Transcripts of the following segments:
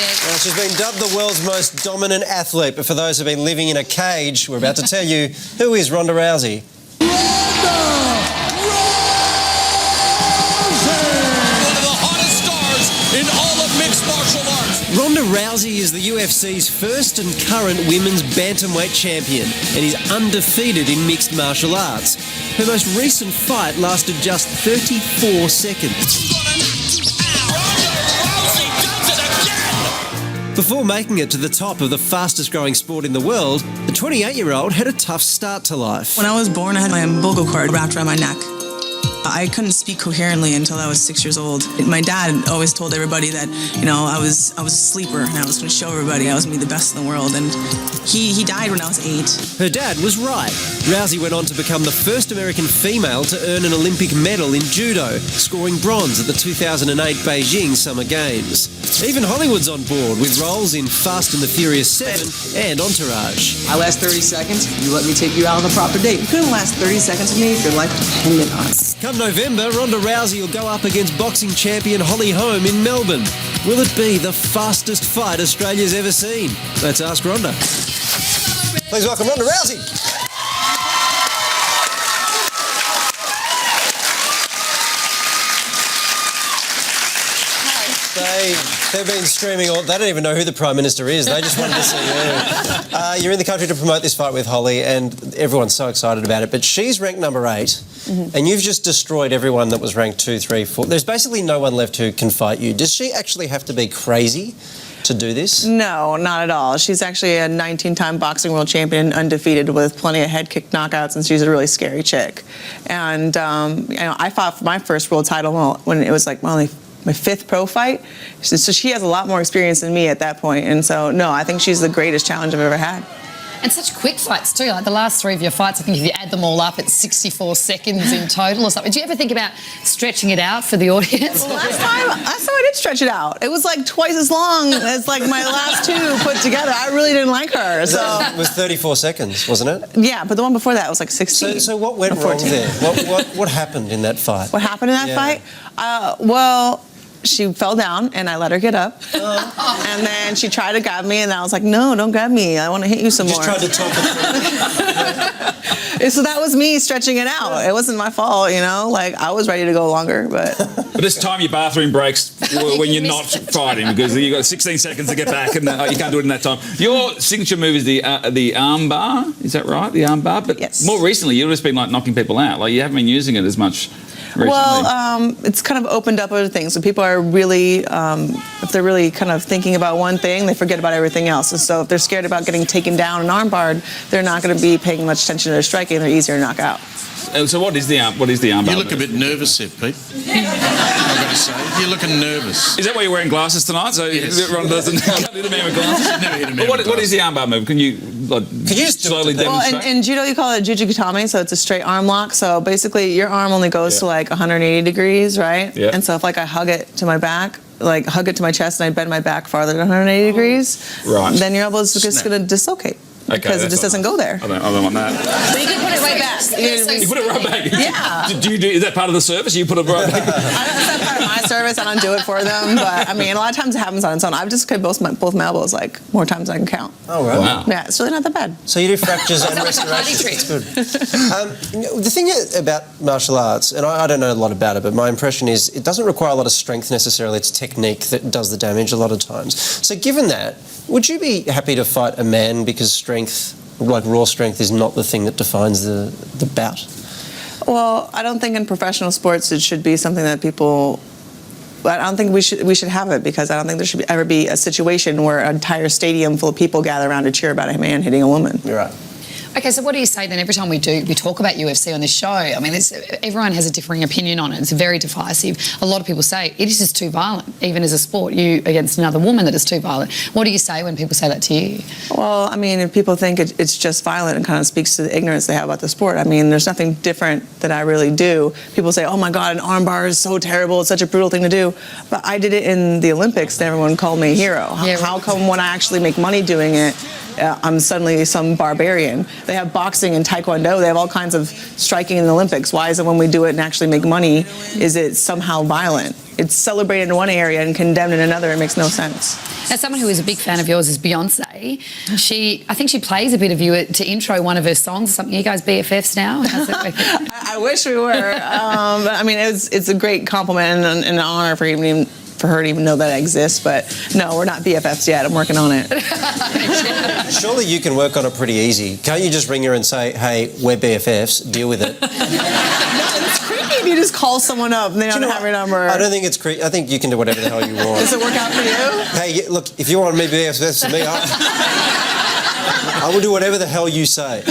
Well, she's been dubbed the world's most dominant athlete, but for those who've been living in a cage, we're about to tell you who is Ronda Rousey. In all of mixed martial arts. Ronda Rousey is the UFC's first and current women's bantamweight champion and is undefeated in mixed martial arts. Her most recent fight lasted just 34 seconds. Before making it to the top of the fastest growing sport in the world, the 28-year-old had a tough start to life. When I was born, I had my umbilical cord wrapped around my neck. I couldn't speak coherently until I was 6 years old. My dad always told everybody that, you know, I was a sleeper and I was going to show everybody I was going to be the best in the world. And he died when I was 8. Her dad was right. Rousey went on to become the first American female to earn an Olympic medal in judo, scoring bronze at the 2008 Beijing Summer Games. Even Hollywood's on board with roles in Fast and the Furious 7 and Entourage. I last 30 seconds, you let me take you out on the proper date. You couldn't last 30 seconds with me if your life depended on it. Come November, Ronda Rousey will go up against boxing champion Holly Holm in Melbourne. Will it be the fastest fight Australia's ever seen? Let's ask Ronda. Please welcome Ronda Rousey. They've been streaming all... They don't even know who the Prime Minister is. They just wanted to see you. You're in the country to promote this fight with Holly, and everyone's so excited about it. But she's ranked number 8, and you've just destroyed everyone that was ranked 2, 3, 4. There's basically no one left who can fight you. Does she actually have to be crazy to do this? No, not at all. She's actually a 19-time boxing world champion, undefeated with plenty of head kick knockouts, and she's a really scary chick. And, you know, I fought for my first world title when it was like my 5th pro fight. So she has a lot more experience than me at that point. And so, no, I think she's the greatest challenge I've ever had. And such quick fights too, like the last 3 of your fights, I think if you add them all up, it's 64 seconds in total or something. Do you ever think about stretching it out for the audience? Well, last time I did stretch it out. It was like twice as long as like my last 2 put together. I really didn't like her. So It was 34 seconds, wasn't it? yeah, but the one before that was like 16. So what went wrong there? What happened in that fight? What happened in that fight? Well, she fell down and I let her get up. And then she tried to grab me and I was like, no, don't grab me. I want to hit you some more. Just tried to talk it through. So that was me stretching it out. It wasn't my fault, you know? Like, I was ready to go longer, but... But this time your bathroom breaks when you're not fighting, because you've got 16 seconds to get back and you can't do it in that time. Your signature move is the arm bar, is that right? The arm bar? But yes. More recently, you've just been like knocking people out. Like, you haven't been using it as much recently. Well, it's kind of opened up other things. So people are really, if they're really kind of thinking about one thing, they forget about everything else. And so if they're scared about getting taken down and armbarred, they're not going to be paying much attention to their striking. They're easier to knock out. So what is the arm bar? You look a bit nervous there, Pete. I've got to say, you're looking nervous. Is that why you're wearing glasses tonight? So yes. Ron doesn't hit a man with glasses? Never hit a man with glasses. What is the armbar move? Can you slowly demonstrate? Well, in judo you call it jujikatame, so it's a straight arm lock. So basically your arm only goes to like 180 degrees, right? Yeah. And so if like I hug it to my back, like hug it to my chest, and I bend my back farther than 180 degrees, right, then your elbow is just going to dislocate. Because it just doesn't go there. I don't want that. But you can put it right back. You put it right back? Yeah. Is that part of the service? You put it right back? It's not part of my service. I don't do it for them. But, I mean, a lot of times it happens on its own. I've just cut both my elbows, like, more times than I can count. Oh, right. Wow. Yeah, it's really not that bad. So you do fractures and restorations. It's good. The thing about martial arts, and I don't know a lot about it, but my impression is it doesn't require a lot of strength necessarily. It's technique that does the damage a lot of times. So given that, would you be happy to fight a man because strength, like raw strength, is not the thing that defines the bout? Well, I don't think in professional sports it should be something that people... I don't think we should have it, because I don't think there should ever be a situation where an entire stadium full of people gather around to cheer about a man hitting a woman. You're right. Okay, so what do you say then every time we talk about UFC on this show? I mean, everyone has a differing opinion on it. It's very divisive. A lot of people say it is just too violent, even as a sport. You against another woman, that is too violent. What do you say when people say that to you? Well, I mean, if people think it's just violent, it kind of speaks to the ignorance they have about the sport. I mean, there's nothing different that I really do. People say, oh my God, an armbar is so terrible. It's such a brutal thing to do. But I did it in the Olympics and everyone called me a hero. Yeah, How come when I actually make money doing it, I'm suddenly some barbarian. They have boxing and taekwondo. They have all kinds of striking in the Olympics. Why is it when we do it and actually make money, is it somehow violent? It's celebrated in one area and condemned in another. It makes no sense. As someone who is a big fan of yours is Beyonce. I think she plays a bit of you to intro one of her songs. Something, you guys BFFs now? How's it working? I wish we were. But I mean, it's a great compliment and an honor for her to even know that I exist. But no, we're not BFFs yet. I'm working on it. Surely you can work on it pretty easy. Can't you just ring her and say, hey, we're BFFs, deal with it? No, it's creepy if you just call someone up and they don't have your number. I don't think it's creepy. I think you can do whatever the hell you want. Does it work out for you? Hey, look, if you want me to be BFFs to me, I will do whatever the hell you say.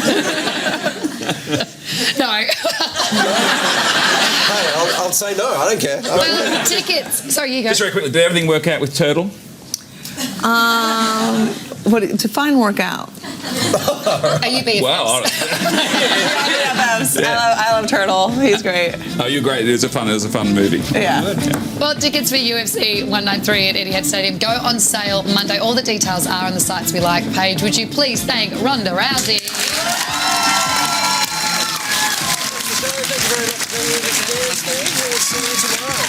No. Hey, I'll say no. I don't care. Well, tickets. Sorry, you go. Just very quickly, did everything work out with Turtle? Define work out. Are you BFFs? Wow. I love Turtle. He's great. Oh, you're great. It was a fun movie. Yeah. Well, tickets for UFC 193 at Etihad Stadium go on sale Monday. All the details are on the Sites We Like page. Would you please thank Ronda Rousey? Thank you very much. We'll see you tomorrow.